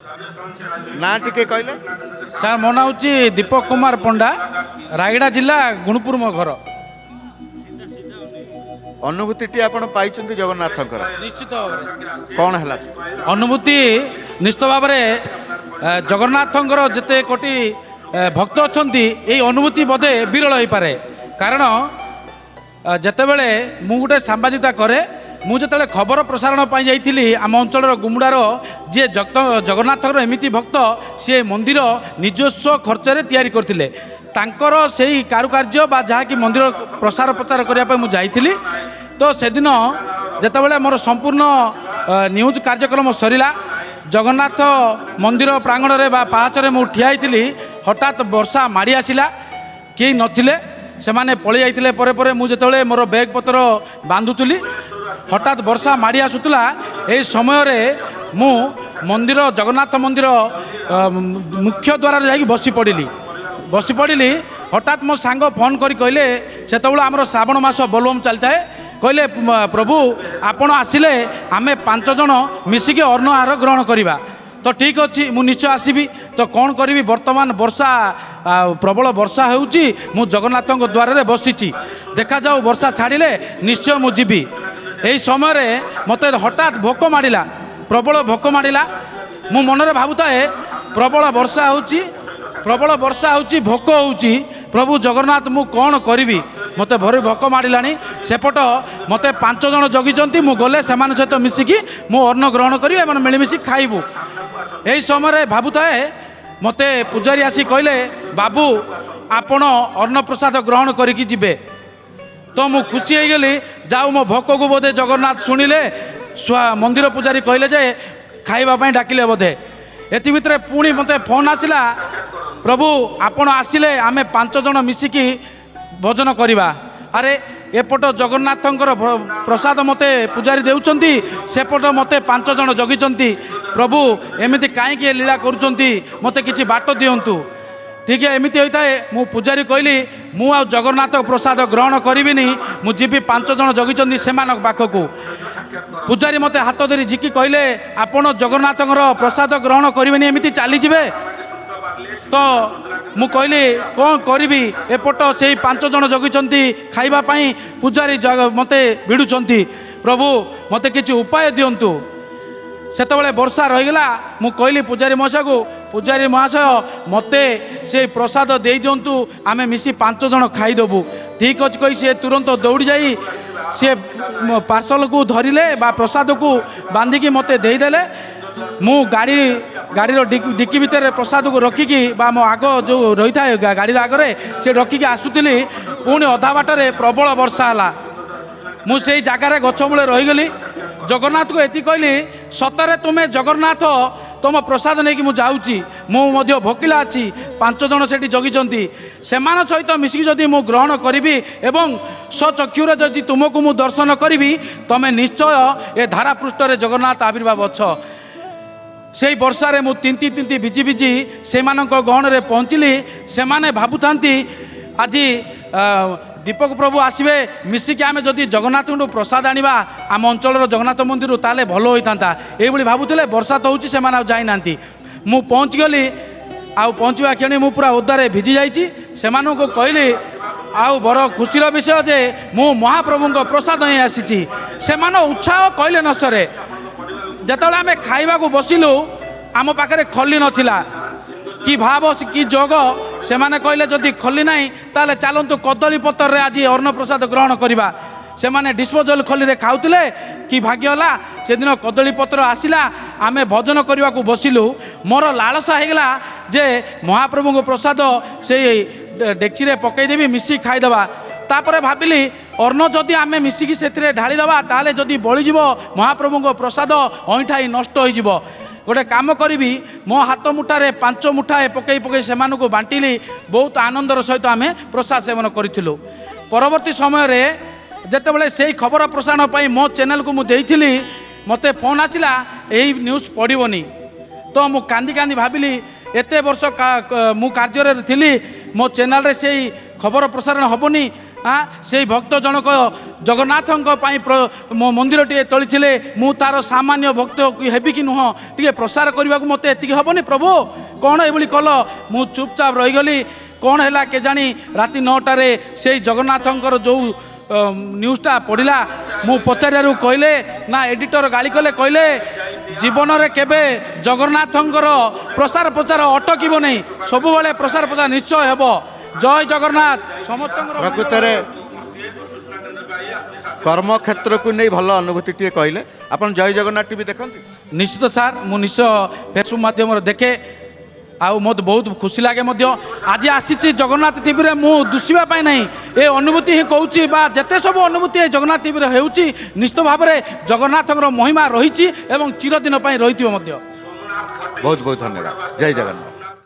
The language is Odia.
ना टिके कहले ସାର୍ ମୋ ନାଁ ହେଉଛି ଦୀପକ କୁମାର ପଣ୍ଡା, ରାୟଗଡ଼ା ଜିଲ୍ଲା ଗୁଣପୁର ମୋ ଘର। अनुभूति आपण पाइछन्ती जगन्नाथଙ୍କର ନିଶ୍ଚିତ ଭାବରେ कौन हला ଅନୁଭୂତି ନିଶ୍ଚିତ ଭାବରେ ଜଗନ୍ନାଥଙ୍କର ଯେତେ କୋଟି ଭକ୍ତ ଅଛନ୍ତି ଏହି ଅନୁଭୂତି ବୋଧେ ବିରଳ ହୋଇପାରେ। କାରଣ ଯେତେବେଳେ ମୁଁ ଗୋଟେ ସାମ୍ବାଦିକତା କରେ, ମୁଁ ଯେତେବେଳେ ଖବର ପ୍ରସାରଣ ପାଇଁ ଯାଇଥିଲି ଆମ ଅଞ୍ଚଳର ଗୁମୁଡ଼ାର ଯିଏ ଜଗନ୍ନାଥଙ୍କର ଏମିତି ଭକ୍ତ, ସିଏ ମନ୍ଦିର ନିଜସ୍ୱ ଖର୍ଚ୍ଚରେ ତିଆରି କରିଥିଲେ। ତାଙ୍କର ସେଇ କାରୁକାର୍ଯ୍ୟ ବା ଯାହାକି ମନ୍ଦିର ପ୍ରସାର ପ୍ରଚାର କରିବା ପାଇଁ ମୁଁ ଯାଇଥିଲି। ତ ସେଦିନ ଯେତେବେଳେ ମୋର ସମ୍ପୂର୍ଣ୍ଣ ନ୍ୟୁଜ୍ କାର୍ଯ୍ୟକ୍ରମ ସରିଲା, ଜଗନ୍ନାଥ ମନ୍ଦିର ପ୍ରାଙ୍ଗଣରେ ବା ପାହାଚରେ ମୁଁ ଠିଆ ହେଇଥିଲି, ହଠାତ୍ ବର୍ଷା ମାଡ଼ି ଆସିଲା। କେହି ନଥିଲେ, ସେମାନେ ପଳେଇ ଯାଇଥିଲେ। ପରେ ପରେ ମୁଁ ଯେତେବେଳେ ମୋର ବ୍ୟାଗ୍ ପତ୍ର ବାନ୍ଧୁଥିଲି, ହଠାତ୍ ବର୍ଷା ମାଡ଼ି ଆସୁଥିଲା। ଏହି ସମୟରେ ମୁଁ ମନ୍ଦିର ଜଗନ୍ନାଥ ମନ୍ଦିର ମୁଖ୍ୟ ଦ୍ୱାରରେ ଯାଇକି ବସି ପଡ଼ିଲି। ହଠାତ୍ ମୋ ସାଙ୍ଗ ଫୋନ୍ କରି କହିଲେ, ସେତେବେଳେ ଆମର ଶ୍ରାବଣ ମାସ ବୋଲବମ୍ ଚାଲିଥାଏ, କହିଲେ ପ୍ରଭୁ ଆପଣ ଆସିଲେ ଆମେ 5 ଜଣ ମିଶିକି ଅନ୍ନ ଆହାର ଗ୍ରହଣ କରିବା। ତ ଠିକ୍ ଅଛି, ମୁଁ ନିଶ୍ଚୟ ଆସିବି। ତ କ'ଣ କରିବି, ବର୍ତ୍ତମାନ ବର୍ଷା ପ୍ରବଳ ବର୍ଷା ହେଉଛି, ମୁଁ ଜଗନ୍ନାଥଙ୍କ ଦ୍ୱାରରେ ବସିଛି। ଦେଖାଯାଉ ବର୍ଷା ଛାଡ଼ିଲେ ନିଶ୍ଚୟ ମୁଁ ଯିବି। ଏହି ସମୟରେ ମୋତେ ହଠାତ୍ ଭୋକ ମାଡ଼ିଲା, ପ୍ରବଳ ଭୋକ ମାଡ଼ିଲା। ମୁଁ ମନରେ ଭାବୁଥାଏ ପ୍ରବଳ ବର୍ଷା ହେଉଛି, ଭୋକ ହେଉଛି, ପ୍ରଭୁ ଜଗନ୍ନାଥ ମୁଁ କ'ଣ କରିବି? ମୋତେ ଭାରି ଭୋକ ମାଡ଼ିଲାଣି। ସେପଟ ମୋତେ 5 ଜଣ ଜଗିଛନ୍ତି, ମୁଁ ଗଲେ ସେମାନଙ୍କ ସହିତ ମିଶିକି ମୁଁ ଅନ୍ନ ଗ୍ରହଣ କରିବି, ଏମାନେ ମିଳିମିଶି ଖାଇବୁ। ଏହି ସମୟରେ ଭାବୁଥାଏ, ମୋତେ ପୂଜାରୀ ଆସି କହିଲେ, ବାବୁ ଆପଣ ଅନ୍ନପ୍ରସାଦ ଗ୍ରହଣ କରିକି ଯିବେ। ତ ମୁଁ ଖୁସି ହେଇଗଲି, ଯାଉ ମୋ ଭୋକକୁ ବୋଧେ ଜଗନ୍ନାଥ ଶୁଣିଲେ। ମନ୍ଦିର ପୂଜାରୀ କହିଲେ ଯେ ଖାଇବା ପାଇଁ ଡାକିଲେ ବୋଧେ। ଏଥି ଭିତରେ ପୁଣି ମୋତେ ଫୋନ୍ ଆସିଲା, ପ୍ରଭୁ ଆପଣ ଆସିଲେ ଆମେ 5 ଜଣ ମିଶିକି ଭୋଜନ କରିବା। ଆରେ ଏପଟ ଜଗନ୍ନାଥଙ୍କର ପ୍ରସାଦ ମୋତେ ପୂଜାରୀ ଦେଉଛନ୍ତି, ସେପଟ ମୋତେ 5 ଜଣ ଜଗିଛନ୍ତି। ପ୍ରଭୁ ଏମିତି କାହିଁକି ଲୀଳା କରୁଛନ୍ତି? ମୋତେ କିଛି ବାଟ ଦିଅନ୍ତୁ। ଠିକ୍ ଏମିତି ହୋଇଥାଏ। ମୁଁ ପୂଜାରୀ କହିଲି, ମୁଁ ଆଉ ଜଗନ୍ନାଥ ପ୍ରସାଦ ଗ୍ରହଣ କରିବିନି, ମୁଁ ଯିବି 5 ଜଣ ଜଗିଛନ୍ତି ସେମାନଙ୍କ ପାଖକୁ। ପୂଜାରୀ ମୋତେ ହାତ ଧରି ଝିକି କହିଲେ, ଆପଣ ଜଗନ୍ନାଥଙ୍କର ପ୍ରସାଦ ଗ୍ରହଣ କରିବେନି, ଏମିତି ଚାଲିଯିବେ? ତ ମୁଁ କହିଲି କ'ଣ କରିବି, ଏପଟ ସେଇ 5 ଜଣ ଜଗିଛନ୍ତି ଖାଇବା ପାଇଁ, ପୂଜାରୀ ମୋତେ ଭିଡ଼ୁଛନ୍ତି। ପ୍ରଭୁ ମୋତେ କିଛି ଉପାୟ ଦିଅନ୍ତୁ। ସେତେବେଳେ ବର୍ଷା ରହିଗଲା। ମୁଁ କହିଲି ପୂଜାରୀ ମହାଶୟ ମୋତେ ସେ ପ୍ରସାଦ ଦେଇଦିଅନ୍ତୁ, ଆମେ ମିଶି 5 ଜଣ ଖାଇଦେବୁ। ଠିକ୍ ଅଛି କହି ସେ ତୁରନ୍ତ ଦୌଡ଼ି ଯାଇ ସେ ପାର୍ସଲକୁ ଧରିଲେ ବା ପ୍ରସାଦକୁ ବାନ୍ଧିକି ମୋତେ ଦେଇଦେଲେ। ମୁଁ ଗାଡ଼ିର ଡିକି ଭିତରେ ପ୍ରସାଦକୁ ରଖିକି ବା ମୋ ଆଗ ଯେଉଁ ରହିଥାଏ ଗାଡ଼ିର ଆଗରେ, ସେ ରଖିକି ଆସୁଥିଲି। ପୁଣି ଅଧା ବାଟରେ ପ୍ରବଳ ବର୍ଷା ହେଲା। ମୁଁ ସେଇ ଜାଗାରେ ଗଛ ମୂଳେ ରହିଗଲି। ଜଗନ୍ନାଥକୁ ଏତିକି କହିଲି, ସତରେ ତୁମେ ଜଗନ୍ନାଥ, ତୁମ ପ୍ରସାଦ ନେଇକି ମୁଁ ଯାଉଛି। ମୁଁ ମଧ୍ୟ ଭୋକିଲା ଅଛି, 5 ଜଣ ସେଠି ଜଗିଛନ୍ତି, ସେମାନଙ୍କ ସହିତ ମିଶିକି ଯଦି ମୁଁ ଗ୍ରହଣ କରିବି ଏବଂ ସ୍ୱଚକ୍ଷୁରେ ଯଦି ତୁମକୁ ମୁଁ ଦର୍ଶନ କରିବି, ତୁମେ ନିଶ୍ଚୟ ଏ ଧାରାପୃଷ୍ଠରେ ଜଗନ୍ନାଥ ଆବିର୍ଭାବ ଅଛ। ସେଇ ବର୍ଷାରେ ମୁଁ ତିନ୍ତି ଭିଜି ସେମାନଙ୍କ ଗହଣରେ ପହଞ୍ଚିଲି। ସେମାନେ ଭାବୁଥାନ୍ତି ଆଜି ଦୀପକ ପ୍ରଭୁ ଆସିବେ, ମିଶିକି ଆମେ ଯଦି ଜଗନ୍ନାଥଙ୍କଠୁ ପ୍ରସାଦ ଆଣିବା ଆମ ଅଞ୍ଚଳର ଜଗନ୍ନାଥ ମନ୍ଦିରରୁ, ତାହେଲେ ଭଲ ହୋଇଥାନ୍ତା। ଏଇଭଳି ଭାବୁଥିଲେ। ବର୍ଷା ତ ହେଉଛି, ସେମାନେ ଆଉ ଯାଇନାହାନ୍ତି। ମୁଁ ପହଞ୍ଚିଗଲି। ଆଉ ପହଞ୍ଚିବା କ୍ଷଣି ମୁଁ ପୁରା ଓଦାରେ ଭିଜି ଯାଇଛି। ସେମାନଙ୍କୁ କହିଲି, ଆଉ ବଡ଼ ଖୁସିର ବିଷୟ ଯେ ମୁଁ ମହାପ୍ରଭୁଙ୍କ ପ୍ରସାଦ ନେଇ ଆସିଛି। ସେମାନ ଉତ୍ସାହ କହିଲେ ନ ସରେ। ଯେତେବେଳେ ଆମେ ଖାଇବାକୁ ବସିଲୁ, ଆମ ପାଖରେ ଖଲି ନଥିଲା। କି ଭାବ କି ଯୋଗ, ସେମାନେ କହିଲେ ଯଦି ଖଲି ନାହିଁ ତାହେଲେ ଚାଲନ୍ତୁ କଦଳୀ ପତ୍ରରେ ଆଜି ଅନ୍ନପ୍ରସାଦ ଗ୍ରହଣ କରିବା। ସେମାନେ ଡିସ୍ପୋଜାଲ ଖଲିରେ ଖାଉଥିଲେ। କି ଭାଗ୍ୟ ହେଲା, ସେଦିନ କଦଳୀ ପତ୍ର ଆସିଲା, ଆମେ ଭୋଜନ କରିବାକୁ ବସିଲୁ। ମୋର ଲାଳସା ହେଇଗଲା ଯେ ମହାପ୍ରଭୁଙ୍କ ପ୍ରସାଦ ସେଇ ଡେକ୍ଚିରେ ପକାଇଦେବି, ମିଶିକି ଖାଇଦେବା। ତାପରେ ଭାବିଲି, ଅନ୍ନ ଯଦି ଆମେ ମିଶିକି ସେଥିରେ ଢାଳିଦେବା, ତାହେଲେ ଯଦି ବଳିଯିବ ମହାପ୍ରଭୁଙ୍କ ପ୍ରସାଦ ଅଇଁଠାଇ ନଷ୍ଟ ହୋଇଯିବ। ଗୋଟେ କାମ କରିବି, ମୋ ହାତ ମୁଠାରେ 5 ମୁଠାଏ ପକାଇ ସେମାନଙ୍କୁ ବାଣ୍ଟିଲି। ବହୁତ ଆନନ୍ଦର ସହିତ ଆମେ ପ୍ରସାଦ ସେବନ କରିଥିଲୁ। ପରବର୍ତ୍ତୀ ସମୟରେ ଯେତେବେଳେ ସେଇ ଖବର ପ୍ରସାରଣ ପାଇଁ ମୋ ଚ୍ୟାନେଲକୁ ମୁଁ ଦେଇଥିଲି, ମୋତେ ଫୋନ୍ ଆସିଲା, ଏହି ନ୍ୟୁଜ୍ ପଡ଼ିବନି। ତ ମୁଁ କାନ୍ଦି ଭାବିଲି, ଏତେ ବର୍ଷ ମୁଁ କାର୍ଯ୍ୟରେ ଥିଲି, ମୋ ଚ୍ୟାନେଲରେ ସେଇ ଖବର ପ୍ରସାରଣ ହେବନି। ସେଇ ଭକ୍ତ ଜଣକ ଜଗନ୍ନାଥଙ୍କ ପାଇଁ ମନ୍ଦିରଟିଏ ତୋଳିଥିଲେ ମୁଁ ତାର ସାମାନ୍ୟ ଭକ୍ତ ହେବି କି ନୁହଁ ଟିକେ ପ୍ରସାର କରିବାକୁ ମୋତେ ଏତିକି ହେବନି ପ୍ରଭୁ କ'ଣ ଏଭଳି କଲ ମୁଁ ଚୁପଚାପ ରହିଗଲି କ'ଣ ହେଲା କେଜାଣି ରାତି 9ଟାରେ ସେଇ ଜଗନ୍ନାଥଙ୍କର ଯେଉଁ ନ୍ୟୁଜ୍ଟା ପଡ଼ିଲା ମୁଁ ପଚାରିବାରୁ କହିଲେ ନା ଏଡ଼ିଟର ଗାଳି କଲେ କହିଲେ ଜୀବନରେ କେବେ ଜଗନ୍ନାଥଙ୍କର ପ୍ରସାର ପ୍ରଚାର ଅଟକିବ ନାହିଁ ସବୁବେଳେ ପ୍ରସାର ପ୍ରଚାର ନିଶ୍ଚୟ ହେବ ଜୟ ଜଗନ୍ନାଥ ସମସ୍ତଙ୍କର ପ୍ରକୃତରେ କର୍ମକ୍ଷେତ୍ରକୁ ନେଇ ଭଲ ଅନୁଭୂତିଟିଏ କହିଲେ ଆପଣ ଜୟ ଜଗନ୍ନାଥ ଟିଭି ଦେଖନ୍ତି ନିଶ୍ଚିତ ସାର୍ ମୁଁ ନିଶ୍ଚୟ ଫେସବୁକ୍ ମାଧ୍ୟମରେ ଦେଖେ ଆଉ ମୋତେ ବହୁତ ଖୁସି ଲାଗେ ମଧ୍ୟ ଆଜି ଆସିଛି ଜଗନ୍ନାଥ ଟିଭିରେ ମୁଁ ଦୁଷିବା ପାଇଁ ନାହିଁ ଏ ଅନୁଭୂତି ହିଁ କହୁଛି ବା ଯେତେ ସବୁ ଅନୁଭୂତି ଏ ଜଗନ୍ନାଥ ଟିଭିରେ ହେଉଛି ନିଶ୍ଚିତ ଭାବରେ ଜଗନ୍ନାଥଙ୍କର ମହିମା ରହିଛି ଏବଂ ଚିରଦିନ ପାଇଁ ରହିଥିବ ମଧ୍ୟ ବହୁତ ବହୁତ ଧନ୍ୟବାଦ ଜୟ ଜଗନ୍ନାଥ